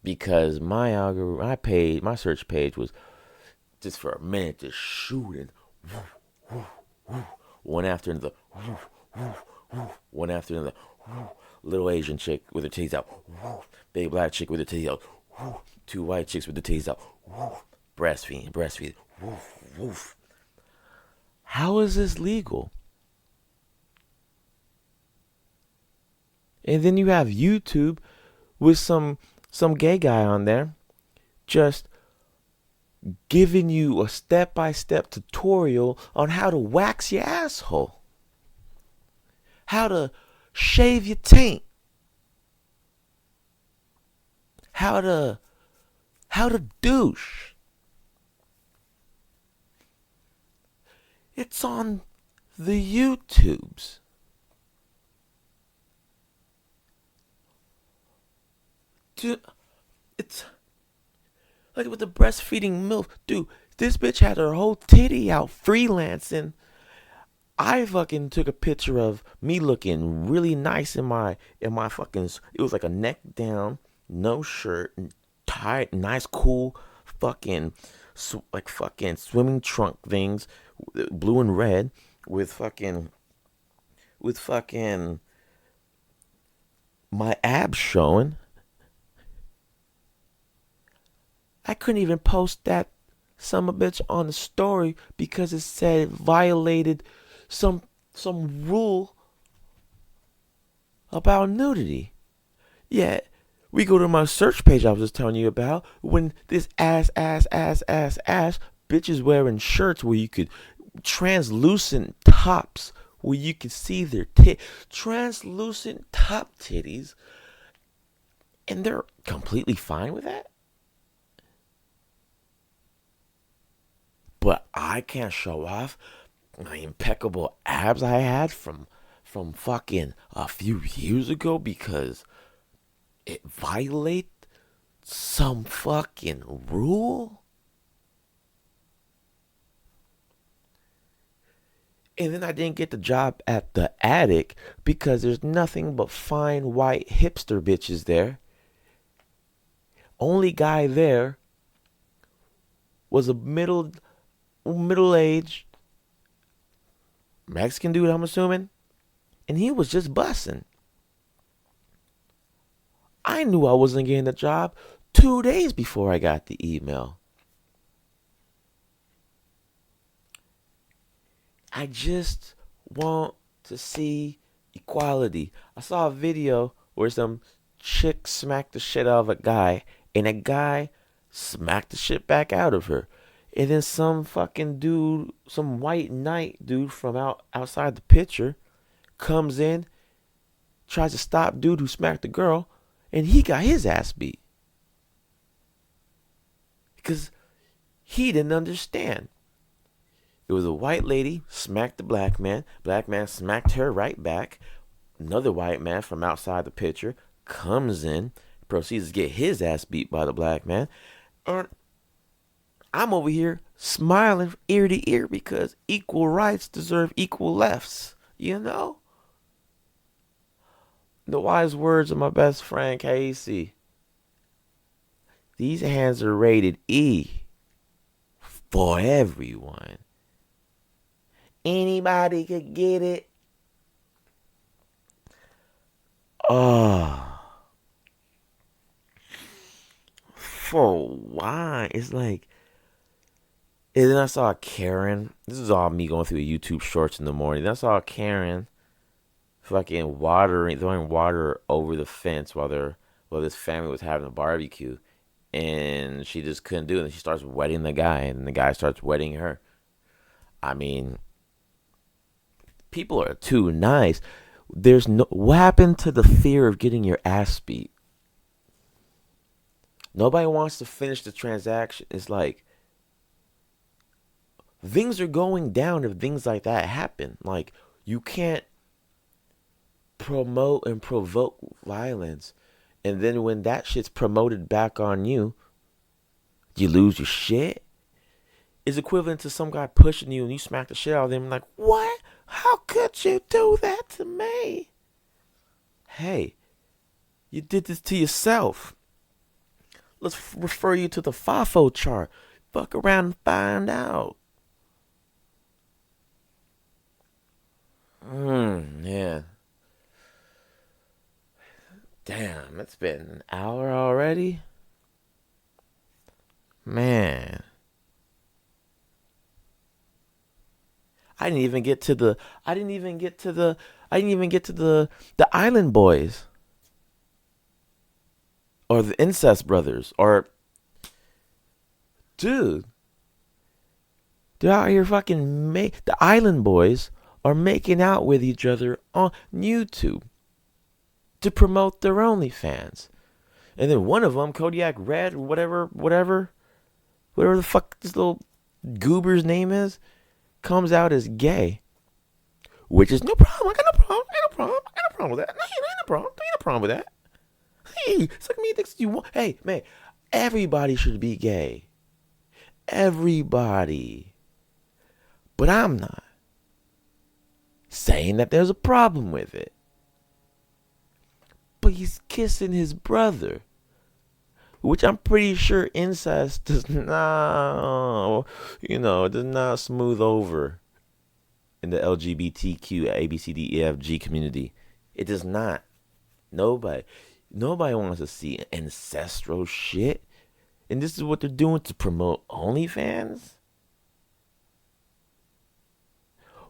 Because my algorithm, my search page was just for a minute just shooting. One after another. One after another. Little Asian chick with her titties out. Big black chick with her titties out. Two white chicks with the titties out. Breastfeeding. How is this legal? And then you have YouTube with some gay guy on there just giving you a step-by-step tutorial on how to wax your asshole. How to shave your taint. How to douche. It's on the YouTubes. Dude, it's like with the breastfeeding MILF. Dude, this bitch had her whole titty out freelancing. I fucking took a picture of me looking really nice in my fucking. It was like a neck down, no shirt, tight, nice, cool, fucking like fucking swimming trunk things, blue and red, with fucking my abs showing. I couldn't even post that some bitch on the story because it said it violated some rule about nudity. Yeah, we go to my search page I was just telling you about when this ass bitches wearing shirts where you could translucent tops where you could see their translucent top titties, and they're completely fine with that. But I can't show off my impeccable abs I had from fucking a few years ago because it violates some fucking rule? And then I didn't get the job at the attic because there's nothing but fine white hipster bitches there. Only guy there was a middle aged Mexican dude, I'm assuming, and he was just bussing. I knew I wasn't getting the job 2 days before I got the email. I just want to see equality. I saw a video where some chick smacked the shit out of a guy, and a guy smacked the shit back out of her. And then some fucking dude, some white knight dude from outside the picture, comes in, tries to stop dude who smacked the girl, and he got his ass beat because he didn't understand. It was a white lady smacked the black man smacked her right back. Another white man from outside the picture comes in, proceeds to get his ass beat by the black man, and I'm over here smiling ear to ear because equal rights deserve equal lefts, you know? The wise words of my best friend Casey. These hands are rated E for everyone. Anybody could get it. Oh, for why? It's like, and then I saw Karen. This is all me going through the YouTube shorts in the morning. Then I saw Karen fucking throwing water over the fence while this family was having a barbecue, and she just couldn't do it. And she starts wetting the guy, and the guy starts wetting her. I mean, people are too nice. There's no. What happened to the fear of getting your ass beat? Nobody wants to finish the transaction. It's like things are going down if things like that happen. Like you can't promote and provoke violence, and then when that shit's promoted back on you, you lose your shit. Is equivalent to some guy pushing you and you smack the shit out of them. Like, what? How could you do that to me? Hey, you did this to yourself. Let's refer you to the FIFO chart. Fuck around and find out. Yeah. Damn, it's been an hour already. Man, I didn't even get to the. I didn't even get to the. I didn't even get to the Island Boys or the Incest Brothers or dude. They're out here fucking the Island Boys are making out with each other on YouTube to promote their OnlyFans. And then one of them, Kodiak Red, whatever the fuck this little goober's name is, comes out as gay, which is no problem. I got no problem. I got no problem. I got no problem with that. No, ain't no problem. Ain't no problem with that. Hey, suck me dicks you want. Hey, man, everybody should be gay. Everybody. But I'm not saying that there's a problem with it. But he's kissing his brother, which I'm pretty incest does not, does not smooth over in the LGBTQ ABCDEFG community. It does not. Nobody wants to see ancestral shit. And this is what they're doing to promote OnlyFans?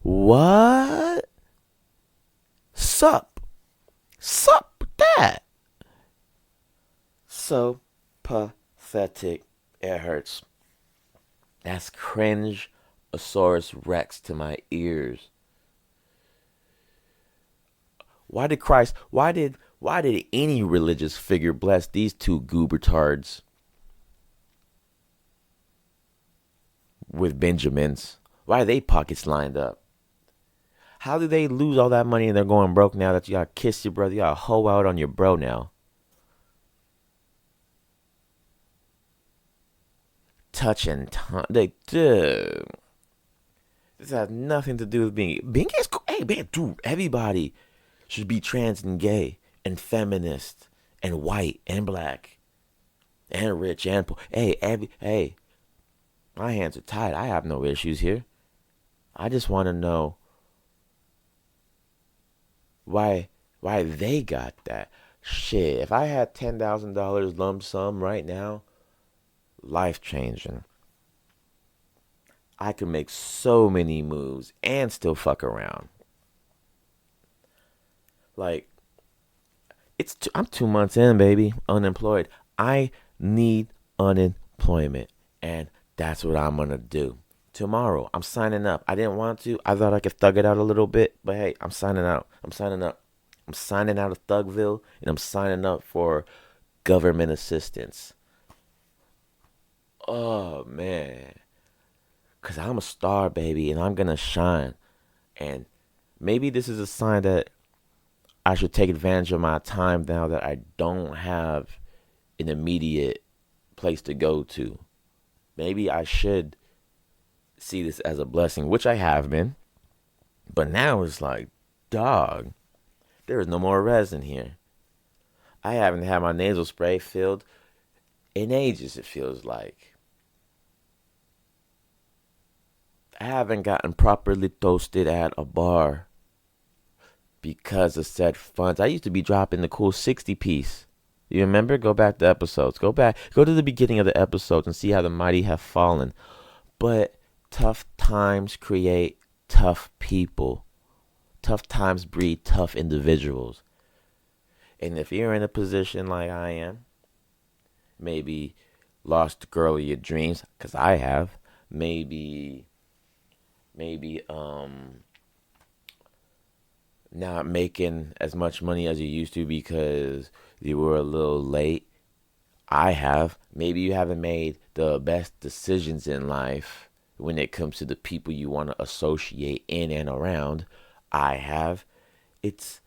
What? Sup with that? So pathetic. It hurts. That's cringe Asaurus Rex to my ears. Why did any religious figure bless these two goobertards with Benjamins? Why are they pockets lined up? How did they lose all that money and they're going broke now that you gotta kiss your brother? You gotta hoe out on your bro now. touching time. Like, dude, this has nothing to do with being gay is cool. Hey, man, dude, everybody should be trans and gay and feminist and white and black and rich and poor. Hey, my hands are tied. I have no issues here. I just want to know why why they got that. Shit, if I had $10,000 lump sum right now, life changing. I could make so many moves and still fuck around. Like I'm 2 months in, baby, unemployed. I need unemployment, and that's what I'm gonna do. Tomorrow, I'm signing up. I didn't want to. I thought I could thug it out a little bit, but hey, I'm signing out. I'm signing up. I'm signing out of Thugville, and I'm signing up for government assistance. Oh man, cause I'm a star, baby, and I'm gonna shine. And maybe this is a sign that I should take advantage of my time now that I don't have an immediate place to go to. Maybe I should see this as a blessing, which I have been. But now it's like, dog, there is no more resin here. I haven't had my nasal spray filled in ages, it feels like. I haven't gotten properly toasted at a bar because of said funds. I used to be dropping the cool 60 piece. You remember? Go back to episodes. Go to the beginning of the episodes and see how the mighty have fallen. But tough times create tough people. Tough times breed tough individuals. And if you're in a position like I am, maybe lost the girl of your dreams, because I have, maybe, maybe, not making as much money as you used to because you were a little late. I have. Maybe you haven't made the best decisions in life when it comes to the people you want to associate in and around. I have. It's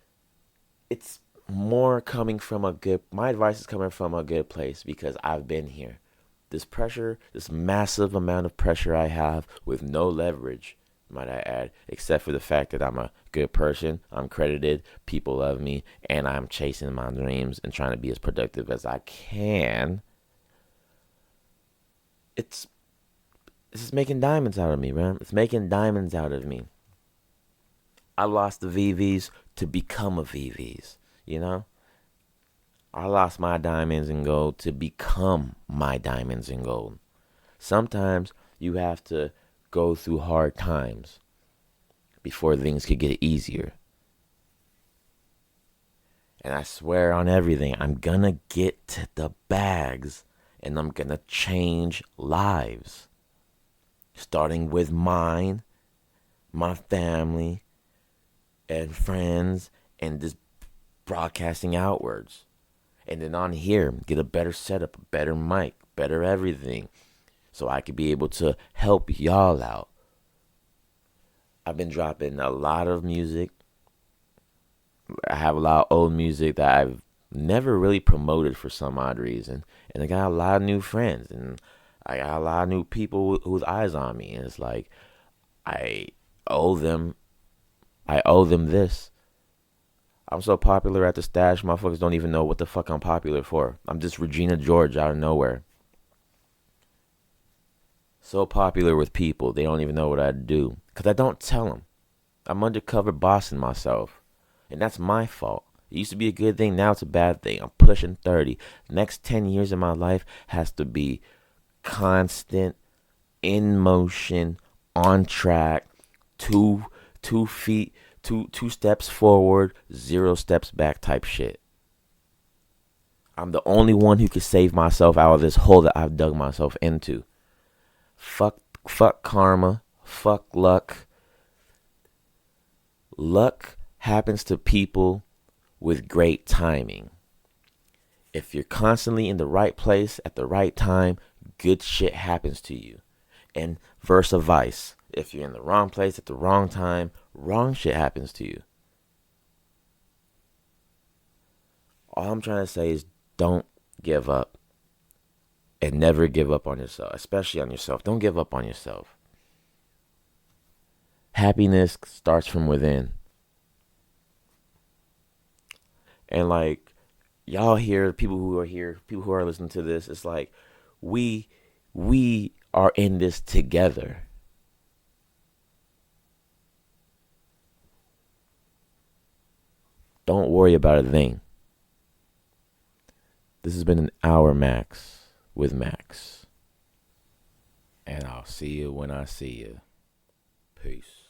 it's more coming from a good my advice is coming from a good place because I've been here. This pressure, this massive amount of pressure I have with no leverage, might I add, except for the fact that I'm a good person, I'm credited, people love me, and I'm chasing my dreams and trying to be as productive as I can. It's it's making diamonds out of me, man. It's making diamonds out of me. I lost the VVs to become a VVs, you know? I lost my diamonds in gold to become my diamonds in gold. Sometimes you have to go through hard times before things could get easier. And I swear on everything, I'm gonna get to the bags and I'm gonna change lives. Starting with mine, my family, and friends, and just broadcasting outwards. And then on here, get a better setup, a better mic, better everything, so I could be able to help y'all out. I've been dropping a lot of music. I have a lot of old music that I've never really promoted for some odd reason. And I got a lot of new friends and I got a lot of new people whose eyes on me. And it's like I owe them I owe them this. I'm so popular at the stash, motherfuckers don't even know what the fuck I'm popular for. I'm just Regina George out of nowhere. So popular with people, they don't even know what I do. Because I don't tell them. I'm undercover bossing myself. And that's my fault. It used to be a good thing, now it's a bad thing. I'm pushing 30. The next 10 years of my life has to be constant, in motion, on track, two feet, two steps forward, 0 steps back type shit. I'm the only one who could save myself out of this hole that I've dug myself into. Fuck fuck karma, fuck luck. Luck happens to people with great timing. If you're constantly in the right place at the right time, good shit happens to you. And versa vice. If you're in the wrong place at the wrong time, wrong shit happens to you. All I'm trying to say is don't give up. and never give up on yourself, especially on yourself. Don't give up on yourself. Happiness starts from within. And like y'all hear people who are here, people who are listening to this, it's like we are in this together. Don't worry about a thing. This has been an Hour MaXX with Max. And I'll see you when I see you. Peace.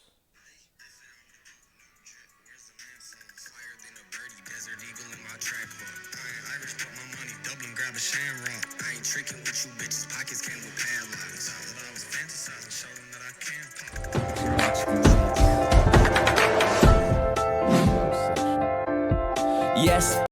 I ain't tricking with you bitches, pockets came with padlocks. All I was fantasizing, showed them that I can pop. Yes.